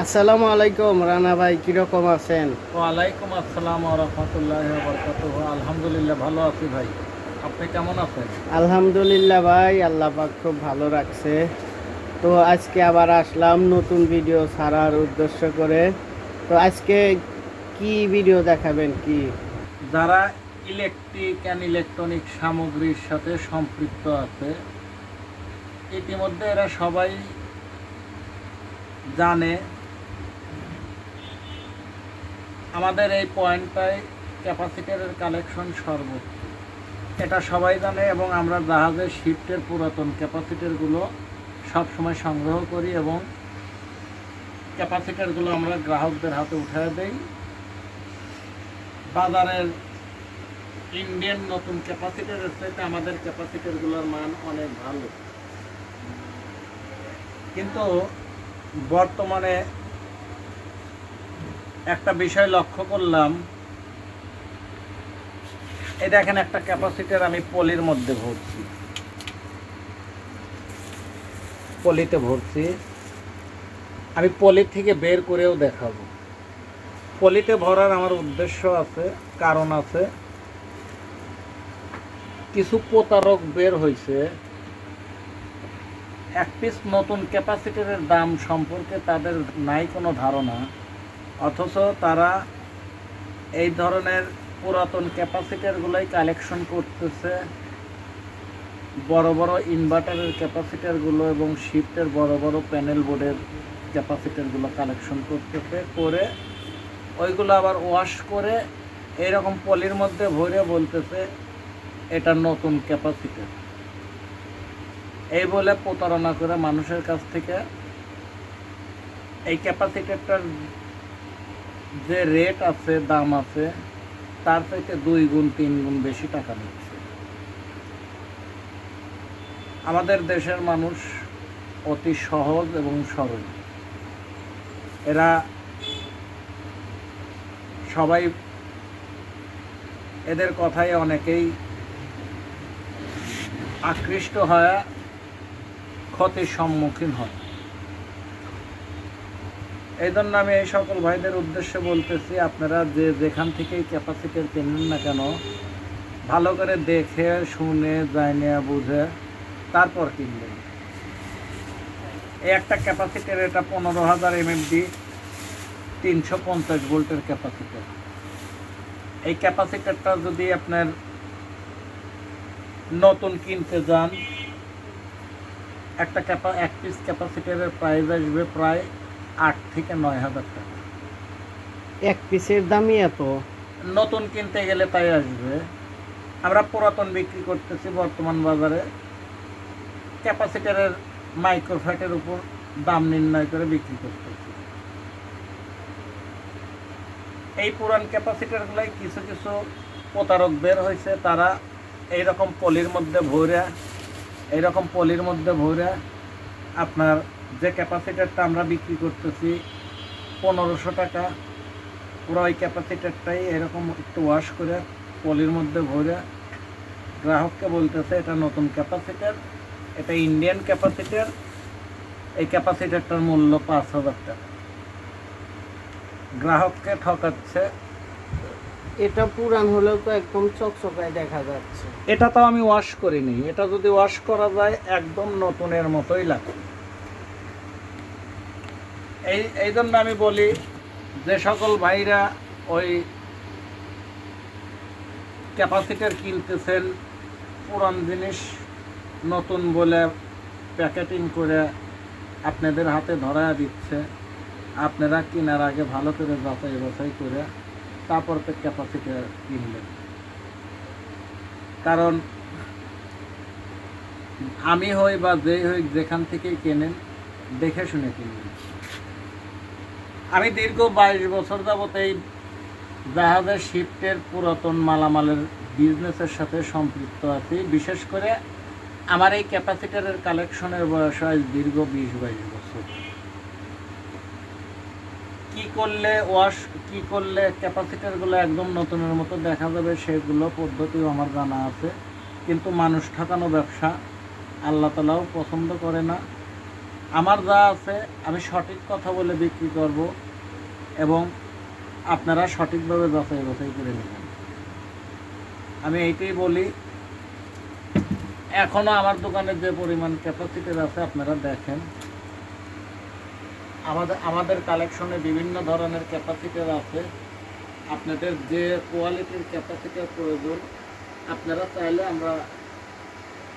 আসসালামু আলাইকুম রানা ভাই, কিরকম আছেন? ওয়ালাইকুম আসসালাম ওয়া রাহমাতুল্লাহি ওয়া বারাকাতুহু। আলহামদুলিল্লাহ ভালো আছি ভাই, আপনি কেমন আছেন? আলহামদুলিল্লাহ ভাই, আল্লাহ পাক খুব ভালো রাখছে। তো আজকে আবার আসলাম নতুন ভিডিও ছাড়ার উদ্দেশ্য করে। তো আজকে কি ভিডিও দেখাবেন কি? যারা ইলেকট্রিক অ্যান্ড ইলেকট্রনিক সামগ্রীর সাথে সম্পৃক্ত আছে, ইতিমধ্যে এরা সবাই জানে আমাদের এই পয়েন্টটায় ক্যাপাসিটরের কালেকশন সর্বোচ্চ, এটা সবাই জানে। এবং আমরা জাহাজের শিফটের পুরাতন ক্যাপাসিটরগুলো সবসময় সংগ্রহ করি এবং ক্যাপাসিটরগুলো আমরা গ্রাহকদের হাতে উঠিয়ে দেই। বাজারের ইন্ডিয়ান নতুন ক্যাপাসিটরের চাইতে আমাদের ক্যাপাসিটরগুলোর মান অনেক ভালো, কিন্তু বর্তমানে একটা বিষয় লক্ষ্য করলাম। এই দেখেন, একটা ক্যাপাসিটর আমি পলির মধ্যে ভরছি, পলিতে ভরছি। আমি পলি থেকে বের করেও দেখাবো। পলিতে ভরার আমার উদ্দেশ্য আছে, কারণ আছে। কিছু প্রতারক বের হয়েছে, এক পিস নতুন ক্যাপাসিটরের দাম সম্পর্কে তাদের নাই কোনো ধারণা, অথচ তারা এই ধরনের পুরাতন ক্যাপাসিটরগুলোই কালেকশন করতেছে। বড় বড় ইনভার্টারের ক্যাপাসিটরগুলো এবং শিফটের বড় বড় প্যানেল বোর্ডের ক্যাপাসিটরগুলো কালেকশন করতেছে, করে ওইগুলো আবার ওয়াশ করে এইরকম পলির মধ্যে ভরে বলতেছে এটা নতুন ক্যাপাসিটর। এই বলে প্রতারণা করে মানুষের কাছ থেকে এই ক্যাপাসিটরটার যে রেট আছে, দাম আছে, তার থেকে 2 গুণ 3 গুণ বেশি টাকা নিচ্ছে। আমাদের দেশের মানুষ অতি সহজ এবং সরল, এরা সবাই এদের কথায় অনেকেই আকৃষ্ট হয়, ক্ষতির সম্মুখীন হয়। এই জন্য আমি এই সকল ভাইদের উদ্দেশ্যে বলতেছি, আপনারা যে যেখান থেকেই ক্যাপাসিটর কেনেন না কেন, ভালো করে দেখে শুনে জানে বুঝে তারপর কিনবেন। এই একটা ক্যাপাসিটর, এটা 15,000 এমএমডি 350 ভোল্টের ক্যাপাসিটর। এই ক্যাপাসিটরটা যদি আপনার নতুন কিনতে যান, এক পিস ক্যাপাসিটরের প্রাইস আসবে প্রায় 8 থেকে 9,000 টাকা। এক পিসের দামই এত? নতুন কিনতে গেলে তাই আসবে। আমরা পুরাতন বিক্রি করতেছি বর্তমান বাজারে, ক্যাপাসিটরের মাইক্রোফ্যাটের উপর দাম নির্ণয় করে বিক্রি করতেছি। এই পুরান ক্যাপাসিটরগুলাই কিছু কিছু প্রতারক বের হয়েছে, তারা এইরকম পলির মধ্যে ভরে আপনার যে ক্যাপাসিটরটা আমরা বিক্রি করতেছি 1500 টাকা, ওরা ওই ক্যাপাসিটরটাই এরকম একটু ওয়াশ করে পলির মধ্যে ভরে গ্রাহককে বলতেছে এটা নতুন ক্যাপাসিটর, এটা ইন্ডিয়ান ক্যাপাসিটর, এই ক্যাপাসিটরটার মূল্য 5,000 টাকা। গ্রাহককে ঠকাচ্ছে। এটা পুরান হলেও তো একদম চকচকায় দেখা যাচ্ছে। এটা তো আমি ওয়াশ করিনি, এটা যদি ওয়াশ করা যায় একদম নতুনের মতোই লাগে। এই জন্য আমি বলি, যে সকল ভাইরা ওই ক্যাপাসিটর কিনতেছেন, পুরান জিনিস নতুন বলে প্যাকেটিং করে আপনাদের হাতে ধরায় দিচ্ছে, আপনারা কেনার আগে ভালো করে যাচাই বাছাই করে তারপর তো ক্যাপাসিটর কিনবেন। কারণ আমি হই বা যেই হই, যেখান থেকেই কেনেন দেখে শুনে কিনবেন। আমি দীর্ঘ 22 বছর যাবত এই জাহাজের শিফটের পুরাতন মালামালের বিজনেসের সাথে সম্পৃক্ত আছি। বিশেষ করে আমার এই ক্যাপাসিটরের কালেকশনের বয়স হয় দীর্ঘ 20-22 বছর। কি করলে ক্যাপাসিটরগুলো একদম নতুনের মতো দেখা যাবে, সেগুলো পদ্ধতিও আমার জানা আছে। কিন্তু মানুষ ঠকানো ব্যবসা আল্লাহ তাআলাও পছন্দ করে না, আমার যা আছে আমি সঠিক কথা বলে বিক্রি করব এবং আপনারা সঠিকভাবে যাচাই বাছাই করে নেবেন। আমি এইটাই বলি। এখনও আমার দোকানে যে পরিমাণ ক্যাপাসিটির আছে আপনারা দেখেন, আমাদের কালেকশনে বিভিন্ন ধরনের ক্যাপাসিটার আছে। আপনাদের যে কোয়ালিটির ক্যাপাসিটার প্রয়োজন আপনারা চাইলে আমরা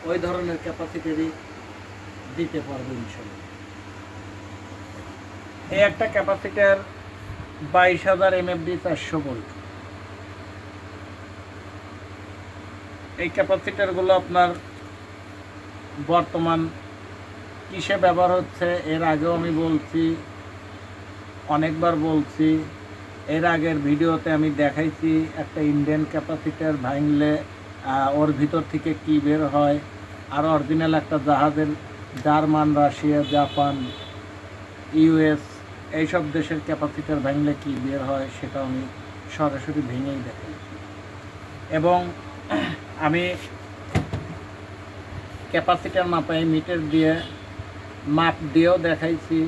ওই ধরনের ক্যাপাসিটারই দিতে পারবো ইনশাল্লাহ। এই একটা ক্যাপাসিটার 22,000 mAh 400 ভোল্ট। এই ক্যাপাসিটারগুলো আপনার বর্তমান কিসে ব্যবহার হচ্ছে এর আগেও আমি বলছি, অনেকবার বলছি। এর আগের ভিডিওতে আমি দেখাইছি একটা ইন্ডিয়ান ক্যাপাসিটার ভাঙলে ওর ভিতর থেকে কি বের হয়, আর অরিজিনাল একটা জাহাজের জার্মান, রাশিয়া, জাপান, ইউএস এইসব দেশের ক্যাপাসিটার ভাঙলে কি বের হয় সেটা আমি সরাসরি ভেঙেই দেখাইছি। এবং আমি ক্যাপাসিটার মাপাই মিটার দিয়ে মাপ দিয়েও দেখাইছি।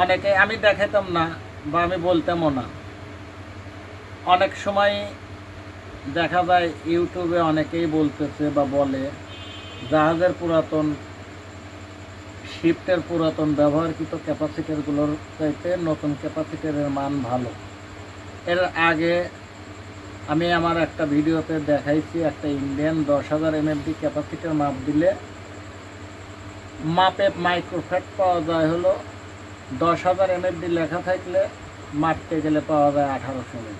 অনেকে আমি দেখাইতাম না বা আমি বলতামও না। অনেক সময় দেখা যায় ইউটিউবে অনেকেই বলতেছে বা বলে জাহাজের পুরাতন, শিফটের পুরাতন ব্যবহারকৃত ক্যাপাসিটারগুলোর চাইতে নতুন ক্যাপাসিটারের মান ভালো। এর আগে আমি আমার একটা ভিডিওতে দেখাইছি একটা ইন্ডিয়ান 10,000 mAh ক্যাপাসিটার মাপ দিলে মাপে মাইক্রোফ্যাট পাওয়া যায় হলো 10,000 mAh লেখা থাকলে মাপতে গেলে পাওয়া যায় 1800 mAh।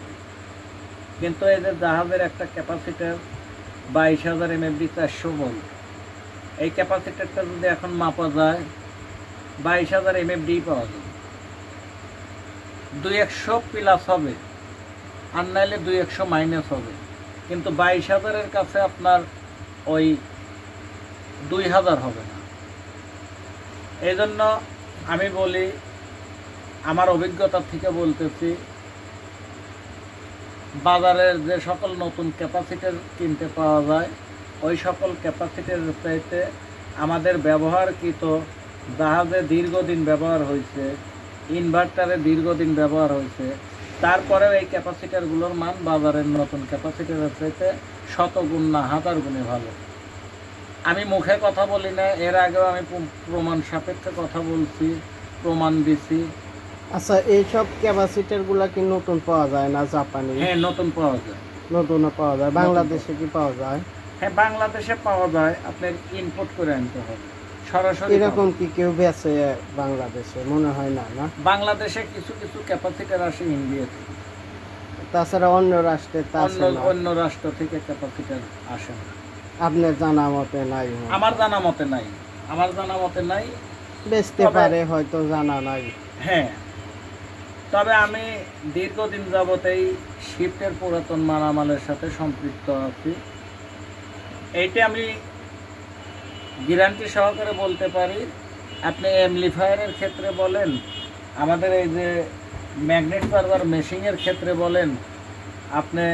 কিন্তু এই যে জাহাজের একটা ক্যাপাসিটার 22,000 mAh 400 ভোল্ট, এই ক্যাপাসিটারটা যদি এখন মাপা যায় 22,000 mAh পাওয়া যায়। 200 প্লাস হবে আর নাইলে 200 মাইনাস হবে, কিন্তু 22,000-এর কাছে আপনার ওই 2,000 হবে না। এই জন্য আমি বলি, আমার অভিজ্ঞতা থেকে বলতেছি, বাজারের যে সকল নতুন ক্যাপাসিটার কিনতে পাওয়া যায় ওই সকল ক্যাপাসিটারের চাইতে আমাদের ব্যবহারকৃত জাহাজে দীর্ঘদিন ব্যবহার হয়েছে, ইনভার্টারে দীর্ঘদিন ব্যবহার হয়েছে, তারপরেও এই ক্যাপাসিটারগুলোর মান বাজারের নতুন ক্যাপাসিটারের চাইতে শতগুণ না হাজার গুণে ভালো। আমি মুখে কথা বলি না, এর আগেও আমি প্রমাণ সাপেক্ষে কথা বলছি, প্রমাণ দিছি। আচ্ছা, এইসব ক্যাপাসিটারগুলো কি নতুন পাওয়া যায় না জাপানি? হ্যাঁ, নতুন পাওয়া যায়। নতুনও পাওয়া যায়। বাংলাদেশে কি পাওয়া যায়? হ্যাঁ, বাংলাদেশে পাওয়া যায়, আপনার ইম্পোর্ট করে আনতে হবে সরাসরি। এরকম কি কেউ বেচে বাংলাদেশে? মনে হয় না। না, বাংলাদেশে কিছু কিছু ক্যাপাসিটার আসে ইন্ডিয়া থেকে, তাছাড়া অন্য রাষ্ট্রে অন্য রাষ্ট্র থেকে ক্যাপাসিটার আসে না। আপনার জানা মতে নাই? আমার জানা মতে নাই, আমার জানা মতে নাই। বেচতে পারে, হয়তো জানা নাই। হ্যাঁ, তবে আমি দীর্ঘদিন যাবত এই শিফটের পুরাতন মালামালের সাথে সম্পৃক্ত আছি। এইটা আমি গ্যারান্টি সহকারে বলতে পারি। আপনি অ্যামপ্লিফায়ারের ক্ষেত্রে বলেন, আমাদের এই যে ম্যাগনেট সার্ভার মেশিনের ক্ষেত্রে বলেন, আপনি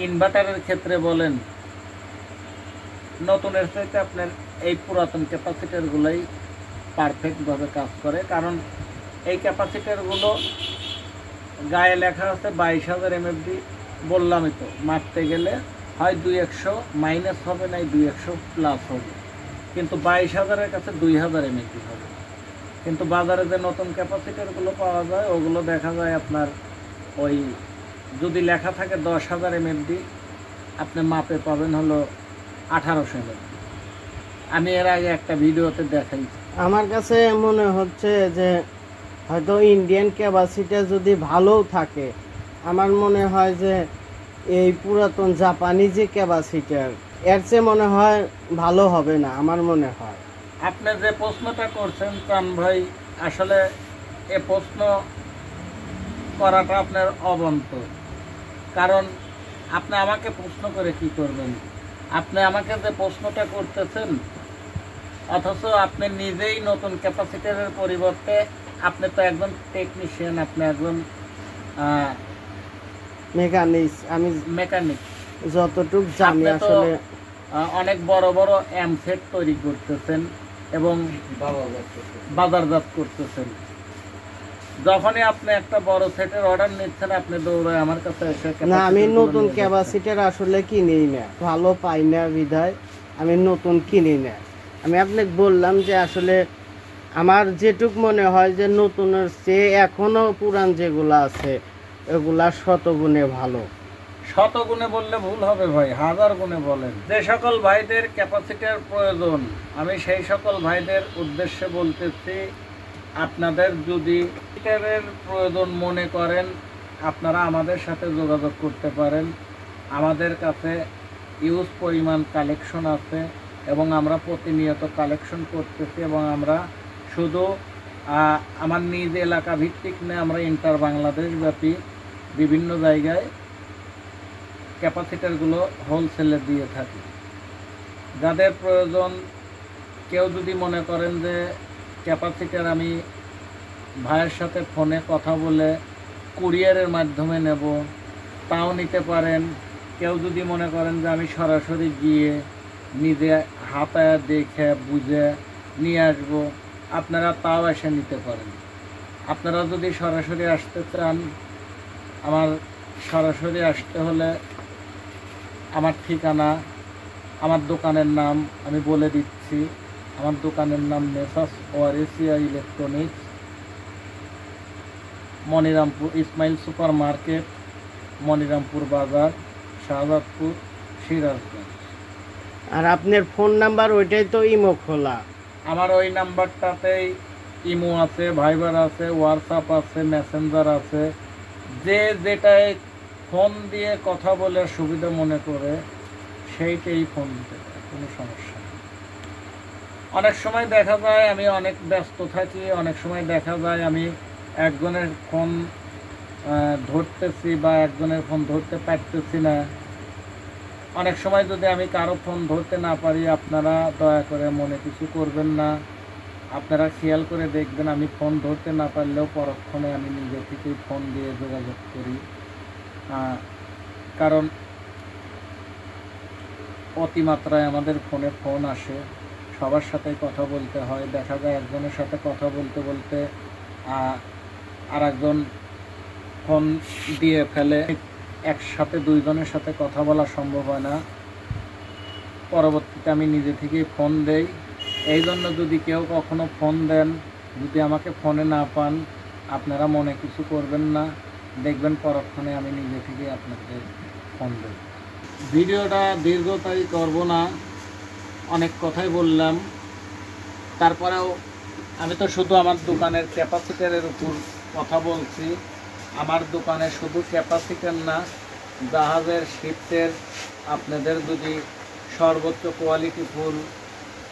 ইনভার্টারের ক্ষেত্রে বলেন, নতুনের চাইতে আপনার এই পুরাতন ক্যাপাসিটারগুলোই পারফেক্টভাবে কাজ করে। কারণ এই ক্যাপাসিটারগুলো গায়ে লেখা আছে 22,000 mAh, বললামই তো, মাপতে গেলে হয় 200 মাইনাস হবে, নাই 200 প্লাস হবে, কিন্তু 22,000-এর কাছে 2,000 mAh হবে। কিন্তু বাজারে যে নতুন ক্যাপাসিটারগুলো পাওয়া যায় ওগুলো দেখা যায় আপনার ওই যদি লেখা থাকে 10,000 mAh, আপনি মাপে পাবেন হলো 1800 mAh। আমি এর আগে একটা ভিডিওতে দেখাই। আমার কাছে মনে হচ্ছে যে হয়তো ইন্ডিয়ান ক্যাপাসিটার যদি ভালো থাকে, আমার মনে হয় যে এই পুরাতন জাপানি যে ক্যাপাসিটার এর চেয়ে মনে হয় ভালো হবে না, আমার মনে হয়। আপনি যে প্রশ্নটা করছেন প্রাণ ভাই, আসলে এ প্রশ্ন করাটা আপনার অবান্তর। কারণ আপনি আমাকে প্রশ্ন করে কি করবেন? আপনি আমাকে যে প্রশ্নটা করতেছেন, অথচ আপনি নিজেই নতুন ক্যাপাসিটারের পরিবর্তে, আপনি তো একজন টেকনিশিয়ান, আপনি একজন আমি মেকানিক, যতটুকু জানি আসলে অনেক বড় বড় অ্যামসেট তৈরি করতেছেন, এবং বাজারজাত করতেছেন। যখনই আপনি একটা বড় সেটের অর্ডার নিচ্ছেন, আপনি দৌড়ায় আমার কাছে এসে না, আমি নতুন ক্যাপাসিটার আসলে কিনি না, ভালো পাই না বিধায় আমি নতুন কিনি না। আমি আপনাকে বললাম যে আসলে আমার যেটুক মনে হয় যে নতুনের চেয়ে এখনো পুরান যেগুলো আছে এগুলা শতগুণে ভালো। শতগুণে বললে ভুল হবে ভাই, 1000 গুণে বলেন। যে সকল ভাইদের ক্যাপাসিটার প্রয়োজন, আমি সেই সকল ভাইদের উদ্দেশ্যে বলতেছি, আপনাদের যদি ক্যাপাসিটারের প্রয়োজন মনে করেন, আপনারা আমাদের সাথে যোগাযোগ করতে পারেন। আমাদের কাছে ইউজ পরিমাণ কালেকশন আছে এবং আমরা প্রতিনিয়ত কালেকশন করতেছি, এবং আমরা শুধু আমার নিজ এলাকা ভিত্তিক না, আমরা ইন্টার বাংলাদেশ ব্যাপী বিভিন্ন জায়গায় ক্যাপাসিটারগুলো হোলসেলে দিয়ে থাকি। যাদের প্রয়োজন, কেউ যদি মনে করেন যে ক্যাপাসিটার আমি ভাইয়ের সাথে ফোনে কথা বলে কুরিয়ারের মাধ্যমে নেব, তাও নিতে পারেন। কেউ যদি মনে করেন যে আমি সরাসরি গিয়ে নিজে হাতায় দেখে বুঝে নিয়ে আসবো, আপনারা তাও এসে নিতে পারেন। আপনারা যদি সরাসরি আসতে চান, আমার সরাসরি আসতে হলে আমার ঠিকানা, আমার দোকানের নাম আমি বলে দিচ্ছি। আমার দোকানের নাম মেসাস ওয়ারেসিয়া electronics, Monirampur Ismail super market, Monirampur Bazar, Shahjadpur, Sirajganj. আর আপনার ফোন নাম্বার ওইটাই তো ইমো খোলা? আমার ওই নাম্বারটাতেই ইমো আছে, ভাইবার আছে, হোয়াটসঅ্যাপ আছে, মেসেঞ্জার আছে। যে যেটাই ফোন দিয়ে কথা বলে সুবিধা মনে করে সেইটাই ফোন দিতে পারে, কোনো সমস্যা নেই। অনেক সময় দেখা যায় আমি অনেক ব্যস্ত থাকি, অনেক সময় দেখা যায় আমি একজনের ফোন ধরতেছি বা একজনের ফোন ধরতে পারতেছি না। অনেক সময় যদি আমি কারো ফোন ধরতে না পারি, আপনারা দয়া করে মনে কিছু করবেন না। আপনারা খেয়াল করে দেখবেন, আমি ফোন ধরতে না পারলেও পরক্ষণে আমি নিজে থেকেই ফোন দিয়ে যোগাযোগ করি। কারণ অতিমাত্রায় আমাদের ফোনে ফোন আসে, সবার সাথে কথা বলতে হয়। দেখা যায় একজনের সাথে কথা বলতে বলতে আর একজন ফোন দিয়ে ফেলে, একসাথে দুইজনের সাথে কথা বলা সম্ভব হয় না। পরবর্তীতে আমি নিজে থেকেই ফোন দেই। এই জন্য যদি কেউ কখনো ফোন দেন, যদি আমাকে ফোনে না পান, আপনারা মনে কিছু করবেন না, দেখবেন পরক্ষণে আমি নিজে থেকেই আপনাকে ফোন দেব। ভিডিওটা দীর্ঘতায়ী করব না, অনেক কথাই বললাম। তারপরেও আমি তো শুধু আমার দোকানের ক্যাপাসিটারের উপর কথা বলছি। আমার দোকানে শুধু ক্যাপাসিটার না, জাহাজের শিফটের আপনাদের যদি সর্বোচ্চ কোয়ালিটি ফুল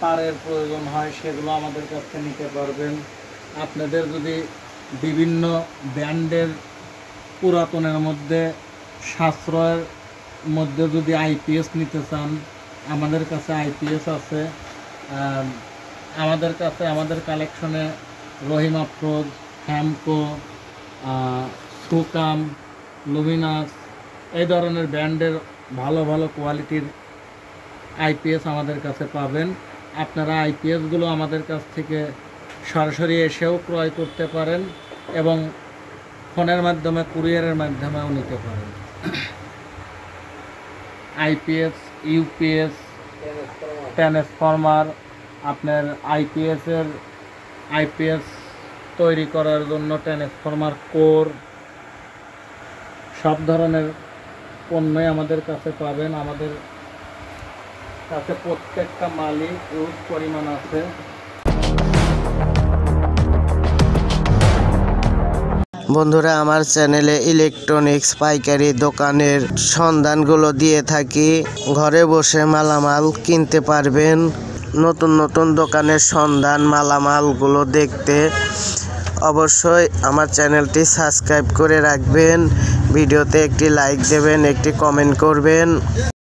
তারের প্রয়োজন হয়, সেগুলো আমাদের কাছে নিতে পারবেন। আপনাদের যদি বিভিন্ন ব্র্যান্ডের পুরাতনের মধ্যে সাশ্রয়ের মধ্যে যদি আইপিএস নিতে চান, আমাদের কাছে আইপিএস আছে। আমাদের কাছে আমাদের কালেকশনে রহিম আফরোজ, হ্যামকো, সুকাম, লুমিনাস এই ধরনের ব্র্যান্ডের ভালো ভালো কোয়ালিটির আইপিএস আমাদের কাছে পাবেন। আপনারা আইপিএসগুলো আমাদের কাছ থেকে সরাসরি এসেও ক্রয় করতে পারেন এবং ফোনের মাধ্যমে কুরিয়ারের মাধ্যমেও নিতে পারেন। আইপিএস, ইউপিএস, ট্রান্সফরমার, আপনার আইপিএস তৈরি করার জন্য ট্রান্সফরমার কোর, সব ধরনের পণ্যই আমাদের কাছে পাবেন। আমাদের কাছে প্রত্যেকটা মালই ইউজ পরিমাণ আছে। বন্ধুরা, আমার চ্যানেলে ইলেকট্রনিক্স পাইকারি দোকানের সন্ধানগুলো দিয়ে থাকি। ঘরে বসে মালামাল কিনতে পারবেন। নতুন নতুন দোকানের সন্ধান, মালামালগুলো দেখতে অবশ্যই আমার চ্যানেলটি সাবস্ক্রাইব করে রাখবেন। ভিডিওতে একটি লাইক দেবেন, একটি কমেন্ট করবেন।